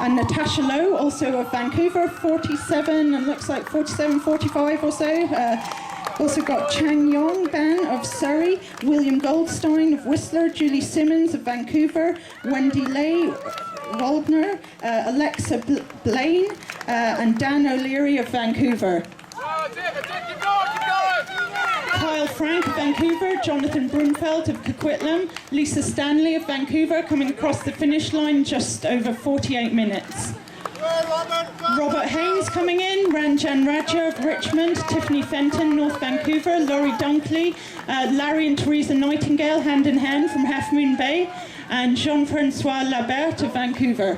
And Natasha Lowe, also of Vancouver, 47, and looks like 47, 45 or so. Also got Chang Yong Ban of Surrey, William Goldstein of Whistler, Julie Simmons of Vancouver, Wendy Lay Waldner, Alexa Blaine, and Dan O'Leary of Vancouver. Kyle Frank of Vancouver, Jonathan Brunfeld of Coquitlam, Lisa Stanley of Vancouver coming across the finish line just over 48 minutes. Robert Haynes coming in, Ranjan Raja of Richmond, Tiffany Fenton, North Vancouver, Laurie Dunkley, Larry and Teresa Nightingale hand in hand from Half Moon Bay, and Jean-Francois Laberte of Vancouver.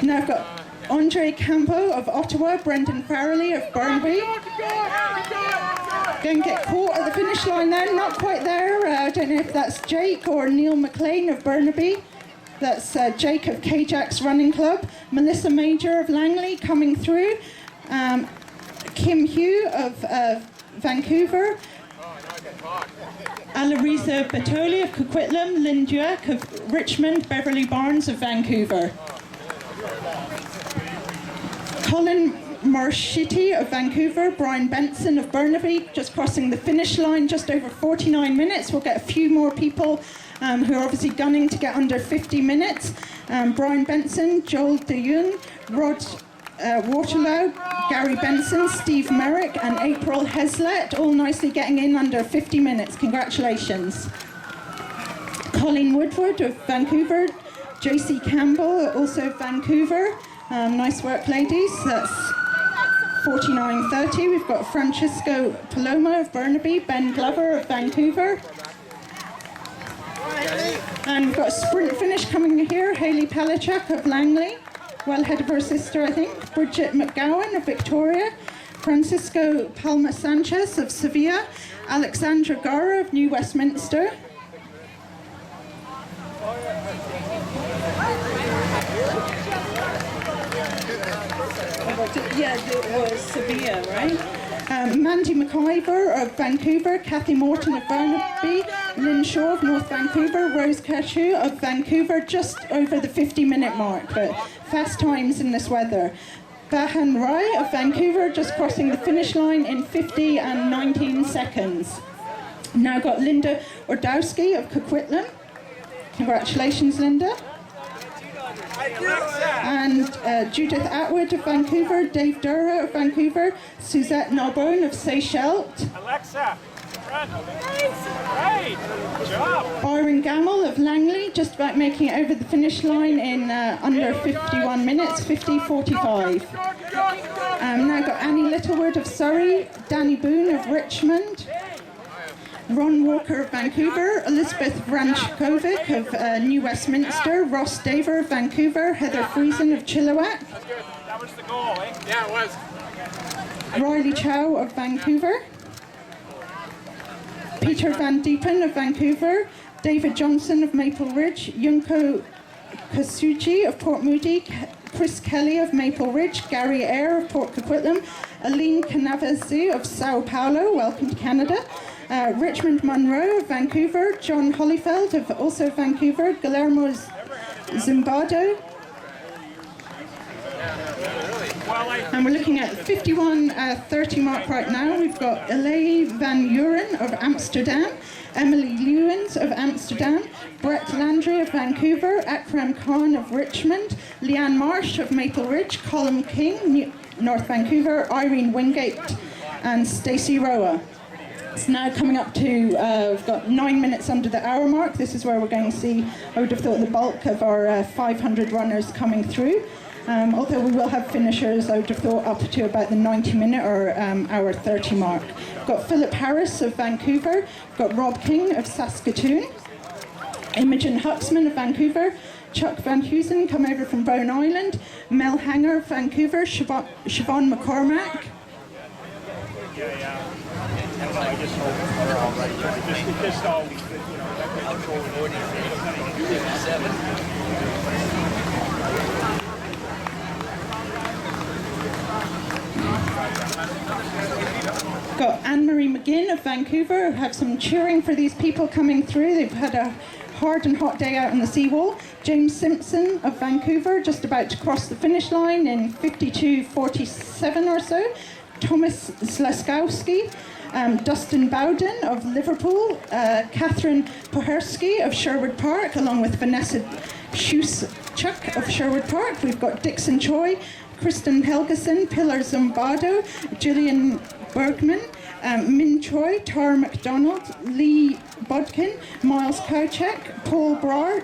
Now I've got Andre Campo of Ottawa, Brendan Farrelly of Burnaby. Going to get caught at the finish line then, not quite there. I don't know if that's Jake or Neil McLean of Burnaby. That's Jake of K-Jack's Running Club. Melissa Major of Langley coming through. Kim Hugh of Vancouver. Alarisa Batoli of Coquitlam, Lynn Dueck of Richmond, Beverly Barnes of Vancouver. Colin Marshiti of Vancouver, Brian Benson of Burnaby, just crossing the finish line, just over 49 minutes. We'll get a few more people who are obviously gunning to get under 50 minutes. Brian Benson, Joel DeYoung, Rod Waterlow, Gary Benson, Steve Merrick, and April Heslett, all nicely getting in under 50 minutes. Congratulations. Colleen Woodward of Vancouver, JC Campbell, also Vancouver. Nice work, ladies. That's 49.30. We've got Francisco Paloma of Burnaby, Ben Glover of Vancouver. And we've got a sprint finish coming here, Hayley Pelichak of Langley, well ahead of her sister, I think. Bridget McGowan of Victoria, Francisco Palma Sanchez of Sevilla, Alexandra Gara of New Westminster. Yeah, it was Sevilla, right? Mandy McIver of Vancouver, Kathy Morton of Burnaby, Lynn Shaw of North Vancouver, Rose Cashew of Vancouver, just over the 50-minute mark, but fast times in this weather. Bahan Rai of Vancouver, just crossing the finish line in 50 and 19 seconds. Now got Linda Ordowski of Coquitlam. Congratulations, Linda. And Judith Atwood of Vancouver, Dave Durra of Vancouver, Suzette Narbonne of Seychelles. Alexa, great job. Byron Gamble of Langley, just about making it over the finish line in under 51 minutes, 50:45. Now got Annie Littlewood of Surrey, Danny Boone of Richmond, Ron Walker of Vancouver, Elizabeth Ranchkovic of New Westminster, Ross Daver of Vancouver, Heather Friesen of Chilliwack. That was the goal, eh? Yeah, it was. Riley Chow of Vancouver, Peter Van Diepen of Vancouver, David Johnson of Maple Ridge, Yunko Kasuji of Port Moody, Chris Kelly of Maple Ridge, Gary Eyre of Port Coquitlam, Aline Canavazu of Sao Paulo, welcome to Canada, Richmond Monroe of Vancouver, John Holyfeld of also Vancouver, Guillermo Zumbado. And we're looking at 51:30 mark right now. We've got Elaine Van Uren of Amsterdam, Emily Lewins of Amsterdam, Brett Landry of Vancouver, Akram Khan of Richmond, Leanne Marsh of Maple Ridge, Colin King, North Vancouver, Irene Wingate, and Stacey Roa. It's now coming up to, we've got 9 minutes under the hour mark. This is where we're going to see, I would have thought, the bulk of our 500 runners coming through. Although we will have finishers, I would have thought, up to about the 90-minute or hour 30 mark. We've got Philip Harris of Vancouver, we've got Rob King of Saskatoon, Imogen Huxman of Vancouver, Chuck Van Heusen come over from Bone Island, Mel Hanger of Vancouver, Siobhan McCormack. I just hope they're all right. Just always, you know, Got Anne-Marie McGinn of Vancouver, who have some cheering for these people coming through. They've had a hard and hot day out on the seawall. James Simpson of Vancouver, just about to cross the finish line in 52:47 or so. Thomas Slaskowski, Dustin Bowden of Liverpool, Catherine Pohersky of Sherwood Park, along with Vanessa Schuschuk of Sherwood Park. We've got Dixon Choi, Kristen Helgeson, Pilar Zumbado, Gillian Bergman, Min Choi, Tara McDonald, Lee Bodkin, Miles Kowchek, Paul Brar,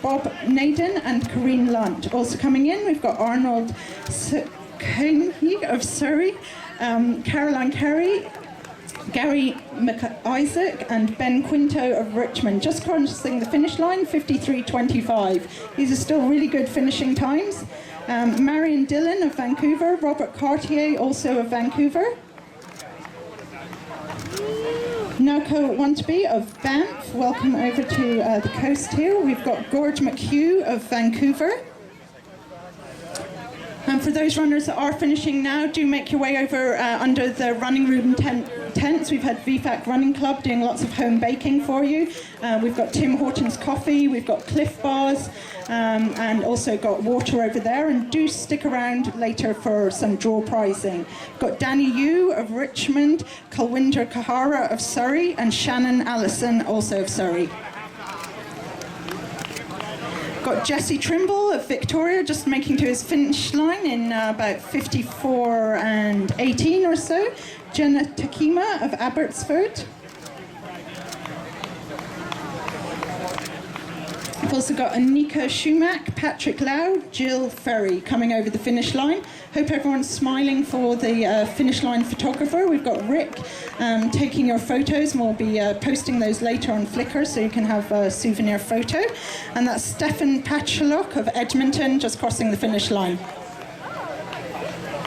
Bob Naden, and Corrine Lunt. Also coming in, we've got Arnold Koenig of Surrey, Caroline Carey, Gary McIsaac, and Ben Quinto of Richmond. Just crossing the finish line, 53:25. These are still really good finishing times. Marion Dillon of Vancouver, Robert Cartier, also of Vancouver. Nako Wantby of Banff, welcome over to the coast here. We've got Gord McHugh of Vancouver. And for those runners that are finishing now, do make your way over under the running room tents. We've had VFAC Running Club doing lots of home baking for you. We've got Tim Hortons coffee, we've got Cliff Bars, and also got water over there. And do stick around later for some draw prizing. We've got Danny Yu of Richmond, Kalwinder Kahara of Surrey, and Shannon Allison, also of Surrey. Got Jesse Trimble of Victoria, just making to his finish line in about 54:18 or so. Jenna Takima of Abbotsford. We've also got Anika Schumack, Patrick Lau, Jill Ferry coming over the finish line. Hope everyone's smiling for the finish line photographer. We've got Rick taking your photos, and we'll be posting those later on Flickr so you can have a souvenir photo. And that's Stefan Pachalok of Edmonton, just crossing the finish line.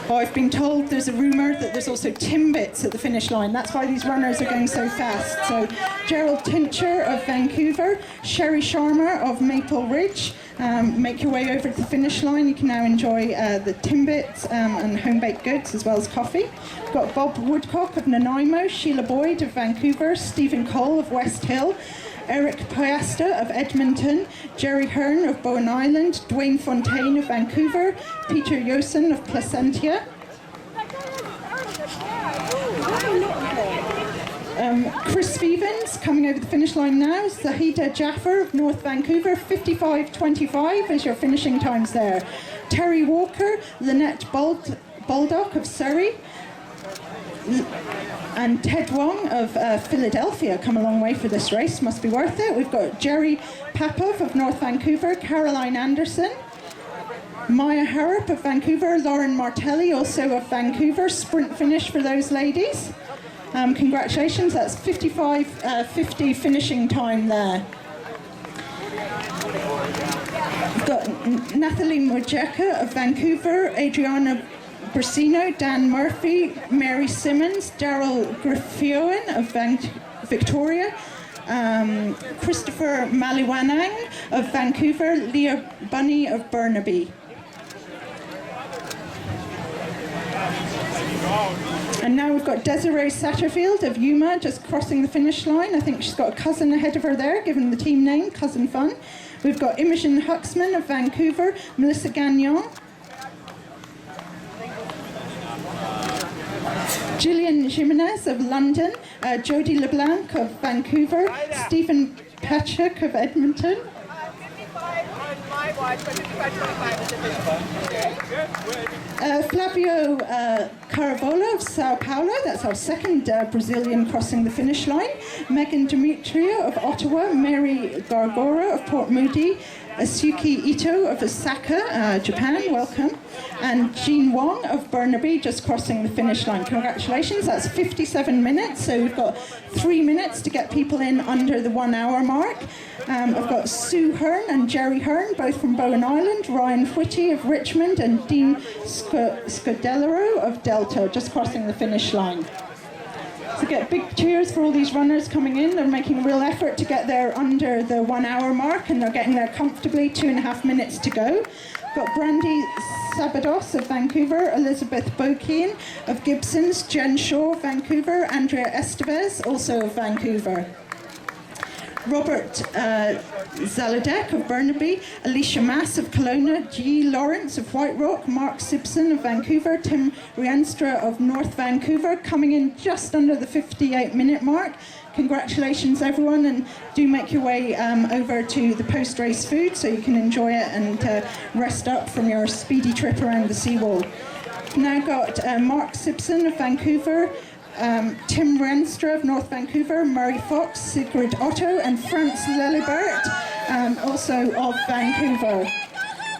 Oh, I've been told there's a rumour that there's also Timbits at the finish line. That's why these runners are going so fast. So Gerald Tincher of Vancouver, Sherry Sharma of Maple Ridge. Make your way over to the finish line. You can now enjoy the Timbits and home-baked goods as well as coffee. We've got Bob Woodcock of Nanaimo, Sheila Boyd of Vancouver, Stephen Cole of West Hill, Eric Piasta of Edmonton, Jerry Hearn of Bowen Island, Dwayne Fontaine of Vancouver, Peter Yosen of Placentia. Chris Stevens coming over the finish line now. Zahida Jaffer of North Vancouver, 55:25 is your finishing times there. Terry Walker, Lynette Baldock of Surrey, and Ted Wong of Philadelphia come a long way for this race, must be worth it. We've got Jerry Papov of North Vancouver, Caroline Anderson, Maya Harrop of Vancouver, Lauren Martelli also of Vancouver. Sprint finish for those ladies. Congratulations, that's 55:50 finishing time there. We've got Nathalie Mojeka of Vancouver, Adriana Brasino, Dan Murphy, Mary Simmons, Daryl Griffioen of Victoria, Christopher Maliwanang of Vancouver, Leah Bunny of Burnaby. And now we've got Desiree Satterfield of Yuma just crossing the finish line. I think she's got a cousin ahead of her there, given the team name, Cousin Fun. We've got Imogen Huxman of Vancouver, Melissa Gagnon, Gillian Jimenez of London, Jodie LeBlanc of Vancouver, Stephen Patrick of Edmonton, Flavio Caravola of Sao Paulo, that's our second Brazilian crossing the finish line, Megan Demetrio of Ottawa, Mary Gargora of Port Moody, Asuki Ito of Osaka, Japan, welcome, and Jean Wong of Burnaby just crossing the finish line. Congratulations, that's 57 minutes, so we've got 3 minutes to get people in under the 1 hour mark. I've got Sue Hearn and Jerry Hearn, both from Bowen Island, Ryan Whitty of Richmond, and Dean Scudellero of Delta just crossing the finish line. So get big cheers for all these runners coming in. They're making a real effort to get there under the 1 hour mark, and they're getting there comfortably, 2.5 minutes to go. Got Brandy Sabados of Vancouver, Elizabeth Bokian of Gibsons, Jen Shaw of Vancouver, Andrea Estevez, also of Vancouver. Robert Zaladek of Burnaby, Alicia Mass of Kelowna, G. Lawrence of White Rock, Mark Simpson of Vancouver, Tim Rienstra of North Vancouver, coming in just under the 58-minute mark. Congratulations, everyone, and do make your way over to the post-race food so you can enjoy it and rest up from your speedy trip around the seawall. Now got Mark Simpson of Vancouver, Tim Rienstra of North Vancouver, Murray Fox, Sigrid Otto, and Franz Lillibert, also of Vancouver.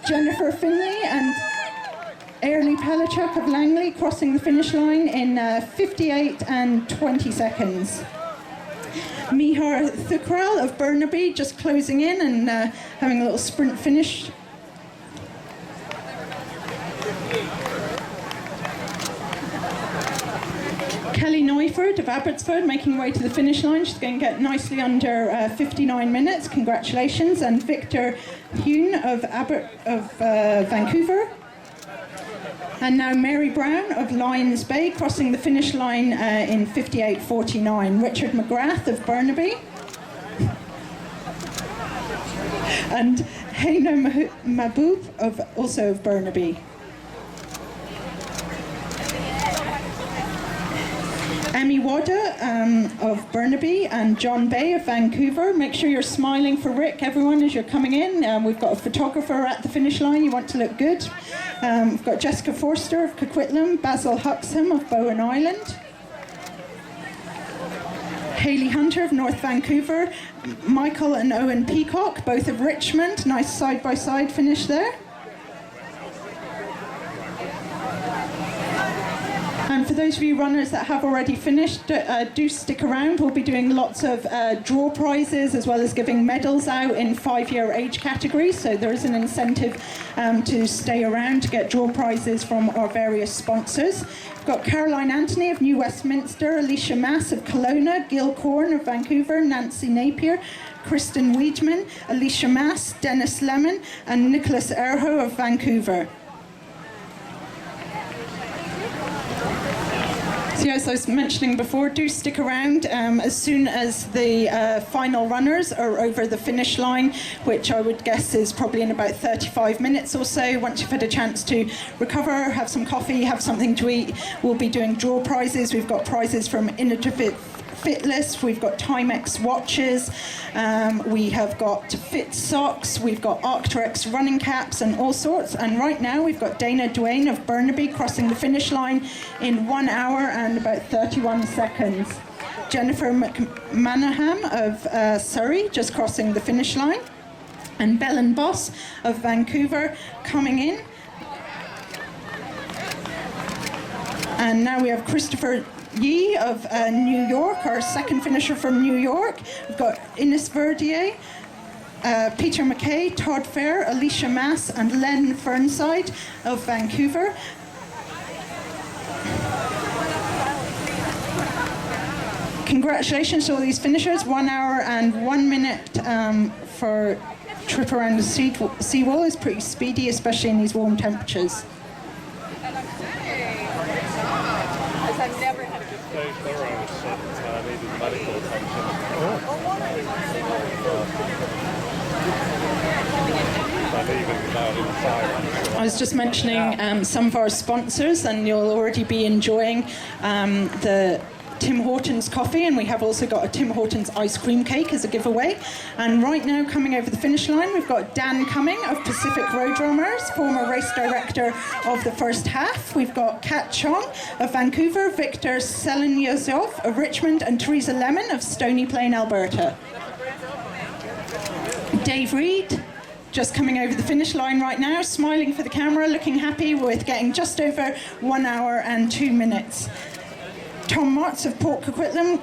Jennifer Finley and Airlie Pelichuk of Langley crossing the finish line in 58 and 20 seconds. Mihar Thukral of Burnaby just closing in and having a little sprint finish. Kelly Neuford of Abbotsford making her way to the finish line. She's going to get nicely under 59 minutes. Congratulations. And Victor Hune of Vancouver. And now Mary Brown of Lions Bay crossing the finish line in 58.49. Richard McGrath of Burnaby. And Heina Mahbub also of Burnaby. Emmy Wada of Burnaby and John Bay of Vancouver. Make sure you're smiling for Rick, everyone, as you're coming in. We've got a photographer at the finish line. You want to look good. We've got Jessica Forster of Coquitlam, Basil Huxham of Bowen Island, Hayley Hunter of North Vancouver, Michael and Owen Peacock, both of Richmond. Nice side-by-side finish there. And for those of you runners that have already finished, do stick around. We'll be doing lots of draw prizes as well as giving medals out in 5-year age categories. So there is an incentive to stay around to get draw prizes from our various sponsors. We've got Caroline Anthony of New Westminster, Alicia Mass of Kelowna, Gil Corn of Vancouver, Nancy Napier, Kristen Weidman, Alicia Mass, Dennis Lemon, and Nicholas Erho of Vancouver. So as I was mentioning before, do stick around as soon as the final runners are over the finish line, which I would guess is probably in about 35 minutes or so. Once you've had a chance to recover, have some coffee, have something to eat, we'll be doing draw prizes. We've got prizes from Innovative Fitlist, we've got Timex watches, we have got Fit socks, we've got Arc'teryx running caps and all sorts. And right now we've got Dana Duane of Burnaby crossing the finish line in 1 hour and about 31 seconds. Jennifer McManaham of Surrey just crossing the finish line. And Belen Boss of Vancouver coming in. And now we have Christopher Yee of New York, our second finisher from New York. We've got Ines Verdier, Peter McKay, Todd Fair, Alicia Mass, and Len Fernside of Vancouver. Congratulations to all these finishers. 1 hour and 1 minute for trip around the seawall is pretty speedy, especially in these warm temperatures. I've never had a good day. Needed medical attention. I was just mentioning some of our sponsors, and you'll already be enjoying the Tim Hortons coffee, and we have also got a Tim Hortons ice cream cake as a giveaway. And right now, coming over the finish line, we've got Dan Cumming of Pacific Road Runners, former race director of the first half. We've got Kat Chong of Vancouver, Victor Selenyazov of Richmond, and Teresa Lemon of Stony Plain, Alberta. Dave Reed, just coming over the finish line right now, smiling for the camera, looking happy with getting just over 1 hour and 2 minutes. Tom Motts of Port Coquitlam,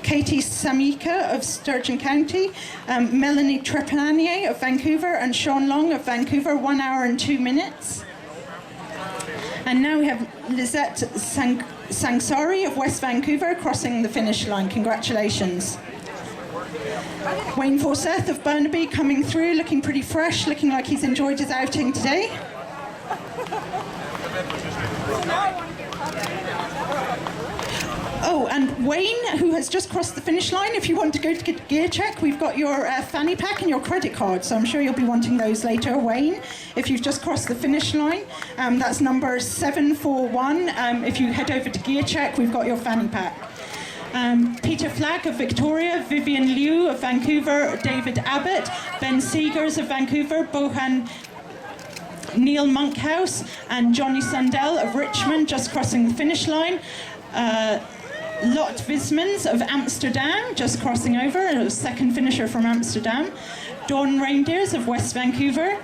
Katie Samika of Sturgeon County, Melanie Trepanier of Vancouver, and Sean Long of Vancouver, 1 hour and 2 minutes. And now we have Lizette Sangsari of West Vancouver crossing the finish line. Congratulations. Wayne Forseth of Burnaby coming through, looking pretty fresh, looking like he's enjoyed his outing today. Oh, and Wayne, who has just crossed the finish line, if you want to go to get gear check, we've got your fanny pack and your credit card, so I'm sure you'll be wanting those later, Wayne, if you've just crossed the finish line. That's number 741. If you head over to gear check, we've got your fanny pack. Peter Flack of Victoria, Vivian Liu of Vancouver, David Abbott, Ben Seegers of Vancouver, Bohan Neil Monkhouse, and Johnny Sundell of Richmond, just crossing the finish line. Lot Vismans of Amsterdam, just crossing over, a second finisher from Amsterdam. Dawn Reindeers of West Vancouver.